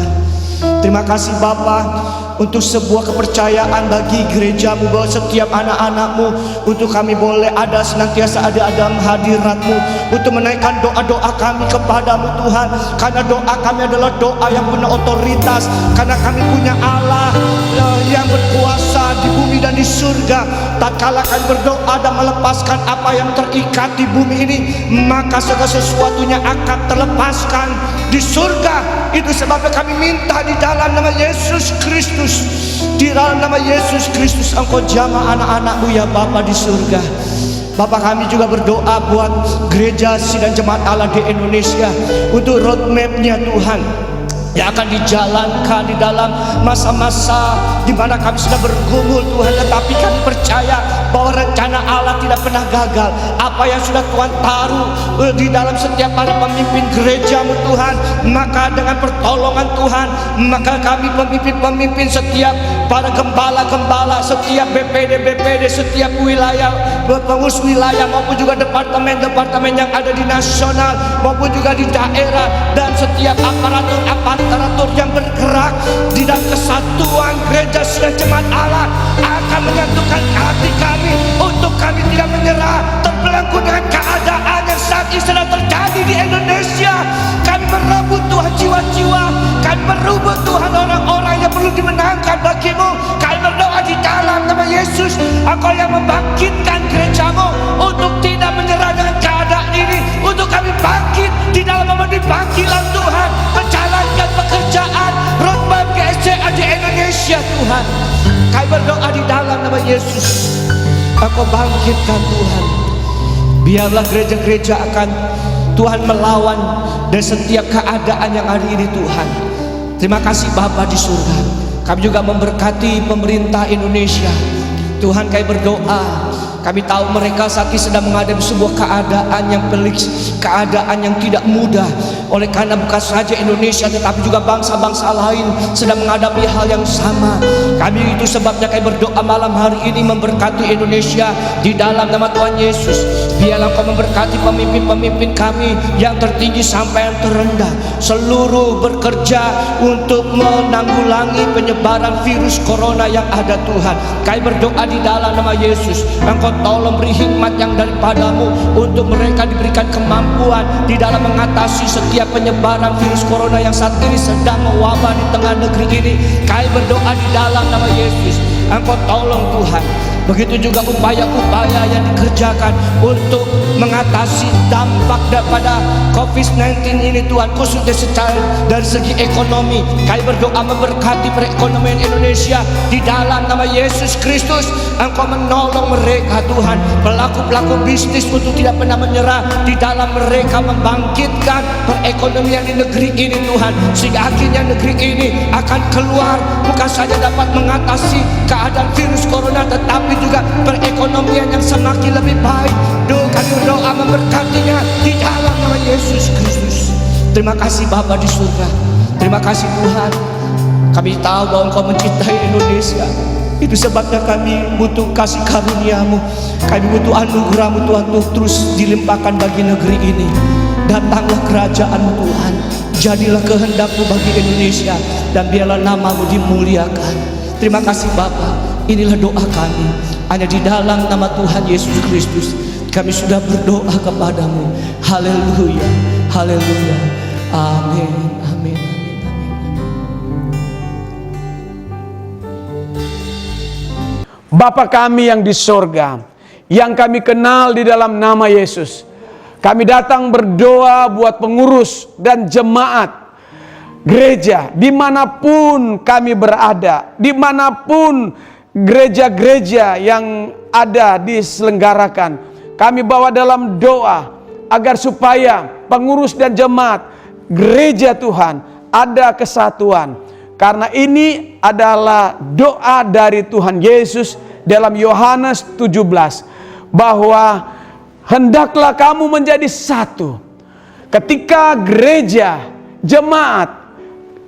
Terima kasih Bapa untuk sebuah kepercayaan bagi gereja-Mu, bahwa setiap anak-anak-Mu untuk kami boleh ada senantiasa ada dalam hadirat-Mu, untuk menaikkan doa-doa kami kepadamu Tuhan. Karena doa kami adalah doa yang punya otoritas, karena kami punya Allah yang berkuasa di bumi dan di surga. Tatkala kami berdoa dan melepaskan apa yang terikat di bumi ini, maka segala sesuatunya akan terlepaskan di surga. Itu sebabnya kami minta di dalam nama Yesus Kristus, di dalam nama Yesus Kristus, Engkau jamah anak-anak-Mu ya Bapa di surga. Bapak kami juga berdoa buat gereja sidang jemaat Allah di Indonesia, untuk roadmap-nya Tuhan yang akan dijalankan di dalam masa-masa di mana kami sudah bergumul Tuhan. Tetapi kami percaya bahwa rencana Allah tidak pernah gagal. Apa yang sudah Tuhan taruh di dalam setiap para pemimpin gereja-Mu Tuhan, maka dengan pertolongan Tuhan, maka kami pemimpin-pemimpin, setiap para gembala-gembala, setiap BPD, setiap wilayah, pengurus wilayah maupun juga departemen-departemen yang ada di nasional maupun juga di daerah, dan setiap aparatur yang bergerak di dalam kesatuan gereja sidang jemaat Allah akan menyatukan hati kami untuk kami tidak menyerah terbelenggu dengan keadaan yang saat ini sedang terjadi di Indonesia. Kami merebut Tuhan jiwa-jiwa, kami merebut Tuhan orang-orang yang perlu dimenangkan bagi-Mu. Kami berdoa di dalam nama Yesus, Engkau yang membangkitkan gereja-Mu untuk tidak menyerah dengan keadaan ini, untuk kami bangkit di dalam memenuhi panggilan Tuhan, menjalankan pekerjaan roadmap GSCA di Indonesia Tuhan. Kami berdoa di dalam nama Yesus, Engkau bangkitkan Tuhan. Biarlah gereja-gereja akan Tuhan melawan dari setiap keadaan yang hari ini Tuhan. Terima kasih Bapa di surga. Kami juga memberkati pemerintah Indonesia Tuhan. Kami berdoa, kami tahu mereka saat ini sedang menghadapi sebuah keadaan yang pelik, keadaan yang tidak mudah. Oleh karena bukan saja Indonesia tetapi juga bangsa-bangsa lain sedang menghadapi hal yang sama. Kami itu sebabnya kami berdoa malam hari ini memberkati Indonesia di dalam nama Tuhan Yesus. Biarlah Kau memberkati pemimpin-pemimpin kami yang tertinggi sampai yang terendah, seluruh bekerja untuk menanggulangi penyebaran virus corona yang ada Tuhan. Kami berdoa di dalam nama Yesus, Engkau tolong beri hikmat yang daripada-Mu untuk mereka diberikan kemampuan di dalam mengatasi setiap penyebaran virus corona yang saat ini sedang mewabah di tengah negeri ini. Kami berdoa di dalam nama Yesus, Engkau tolong Tuhan. Begitu juga upaya-upaya yang dikerjakan untuk mengatasi dampak daripada COVID-19 ini Tuhan, khususnya secara dari segi ekonomi. Kami berdoa memberkati perekonomian Indonesia di dalam nama Yesus Kristus. Engkau menolong mereka Tuhan, pelaku-pelaku bisnis untuk tidak pernah menyerah di dalam mereka membangkitkan perekonomian di negeri ini Tuhan, sehingga akhirnya negeri ini akan keluar bukan saja dapat mengatasi keadaan virus corona, tetapi juga perekonomian yang semakin lebih baik. Kami berdoa memberkatinya di dalam nama Yesus Kristus. Terima kasih Bapa di surga. Terima kasih Tuhan. Kami tahu bahwa Engkau mencintai Indonesia. Itu sebabnya kami butuh kasih karunia-Mu, kami butuh anugerah-Mu Tuhan untuk terus dilimpahkan bagi negeri ini. Datanglah kerajaan-Mu Tuhan, jadilah kehendak-Mu bagi Indonesia, dan biarlah nama-Mu dimuliakan. Terima kasih Bapa. Inilah doa kami, hanya di dalam nama Tuhan Yesus Kristus kami sudah berdoa kepada-Mu. Haleluya, haleluya, amin, amin, amin, amin. Bapa kami yang di sorga, yang kami kenal di dalam nama Yesus, kami datang berdoa buat pengurus dan jemaat gereja dimanapun kami berada, dimanapun gereja-gereja yang ada diselenggarakan. Kami bawa dalam doa agar supaya pengurus dan jemaat gereja Tuhan ada kesatuan. Karena ini adalah doa dari Tuhan Yesus dalam Yohanes 17, bahwa hendaklah kamu menjadi satu. Ketika gereja, jemaat,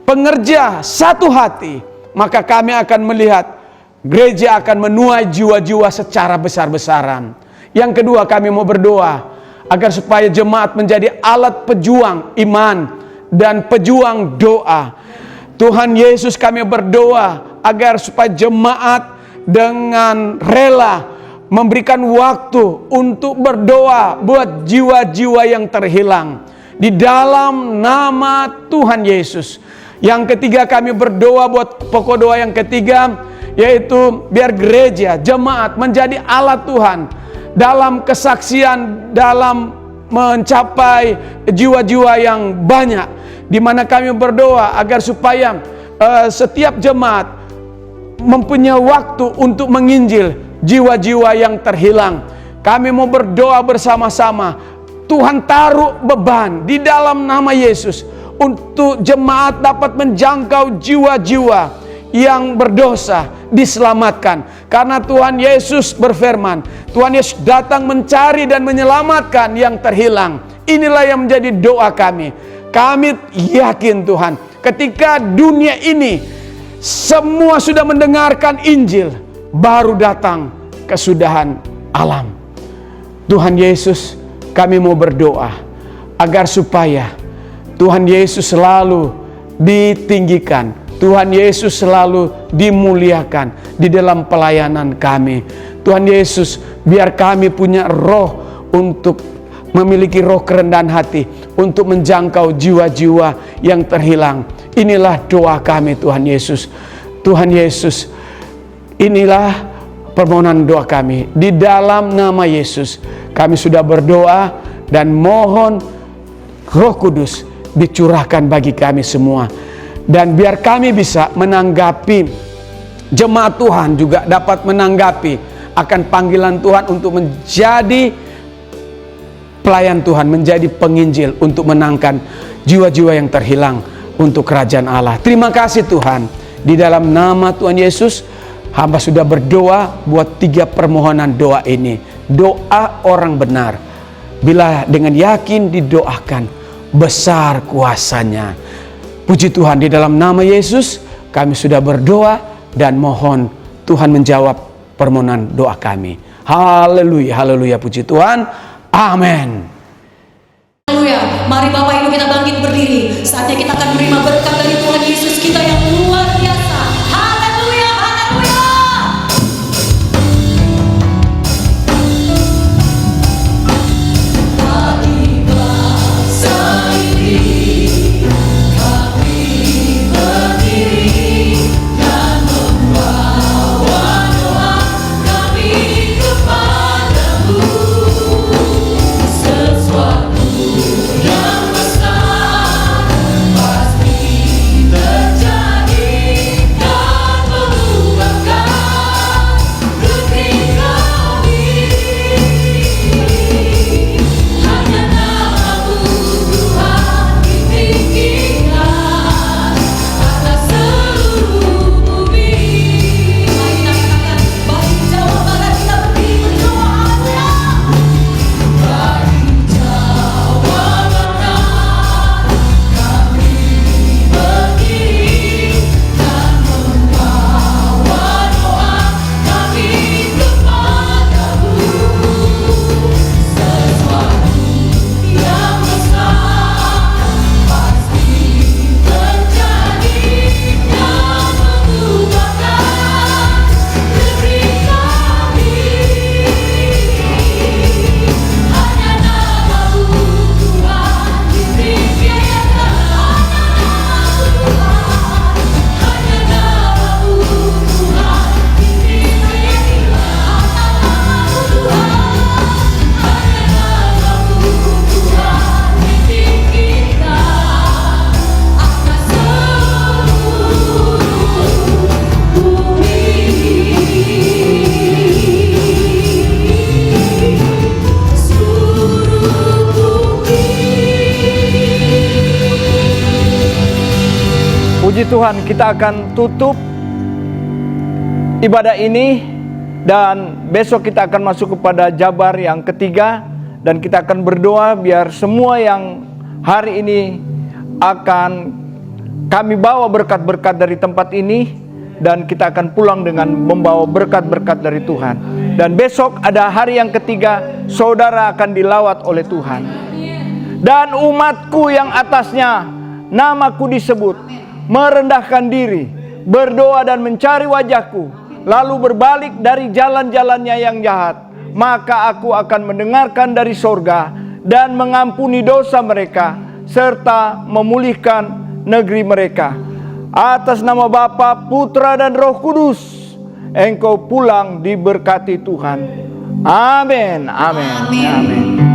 pengerja satu hati, maka kami akan melihat gereja akan menuai jiwa-jiwa secara besar-besaran. Yang kedua, kami mau berdoa agar supaya jemaat menjadi alat pejuang iman dan pejuang doa. Tuhan Yesus, kami berdoa agar supaya jemaat dengan rela memberikan waktu untuk berdoa buat jiwa-jiwa yang terhilang di dalam nama Tuhan Yesus. Yang ketiga, kami berdoa buat pokok doa yang ketiga, yaitu biar gereja, jemaat menjadi alat Tuhan dalam kesaksian, dalam mencapai jiwa-jiwa yang banyak, di mana kami berdoa agar supaya setiap jemaat mempunyai waktu untuk menginjil jiwa-jiwa yang terhilang. kami mau berdoa bersama-sama. Tuhan taruh beban di dalam nama Yesus untuk jemaat dapat menjangkau jiwa-jiwa yang berdosa diselamatkan. Karena Tuhan Yesus berfirman, Tuhan Yesus datang mencari dan menyelamatkan yang terhilang. Inilah yang menjadi doa kami. Kami yakin Tuhan, ketika dunia ini semua sudah mendengarkan Injil, baru datang kesudahan alam. Tuhan Yesus, kami mau berdoa agar supaya Tuhan Yesus selalu ditinggikan, Tuhan Yesus selalu dimuliakan di dalam pelayanan kami. Tuhan Yesus, biar kami punya roh untuk memiliki roh kerendahan hati untuk menjangkau jiwa-jiwa yang terhilang. Inilah doa kami Tuhan Yesus. Tuhan Yesus, inilah permohonan doa kami. Di dalam nama Yesus kami sudah berdoa dan mohon Roh Kudus dicurahkan bagi kami semua. Dan biar kami bisa menanggapi, jemaat Tuhan juga dapat menanggapi akan panggilan Tuhan untuk menjadi pelayan Tuhan, menjadi penginjil untuk menangkan jiwa-jiwa yang terhilang untuk kerajaan Allah. Terima kasih Tuhan. Di dalam nama Tuhan Yesus, hamba sudah berdoa buat 3 permohonan doa ini. Doa orang benar, bila dengan yakin didoakan, besar kuasanya. Puji Tuhan, di dalam nama Yesus kami sudah berdoa dan mohon Tuhan menjawab permohonan doa kami. Haleluya, haleluya, puji Tuhan. Amin. Haleluya. Mari Bapak Ibu kita bangkit berdiri. Saatnya kita akan menerima berkat dari Tuhan Yesus kita yang luar biasa. Haleluya, haleluya. Bagi bangsa ini kami berdiri dan membawa doa kami kepadamu. Sesuatu yang besar pasti terjadi dan mengubahkan negeri kami. Hanya nama-Mu Tuhan ditinggikan atas seluruh bumi. Mari kita katakan, bagi Jawa Barat kita berdiri berdoa. Bagi Jawa Barat kami berdiri dan membawa doa kami kepadamu. Sesuatu yang besar pasti terjadi dan mengubahkan negeri kami. Hanya nama-Mu Tuhan ditinggikan. Hanya nama-Mu Tuhan ditinggikan. Hanya nama-Mu Tuhan ditinggikan atas seluruh bumi. Seluruh bumi. Puji Tuhan, kita akan tutup ibadah ini dan besok kita akan masuk kepada jabar yang ketiga dan kita akan berdoa biar semua yang hari ini akan kami bawa berkat-berkat dari tempat ini dan kita akan pulang dengan membawa berkat-berkat dari Tuhan. Dan besok ada hari yang ketiga, saudara akan dilawat oleh Tuhan. Dan umatku yang atasnya namaku disebut, merendahkan diri, berdoa dan mencari wajahku, lalu berbalik dari jalan-jalannya yang jahat, maka aku akan mendengarkan dari sorga dan mengampuni dosa mereka, serta memulihkan negeri mereka. Atas nama Bapa, Putra dan Roh Kudus, engkau pulang diberkati Tuhan. Amin. Amin. Amin.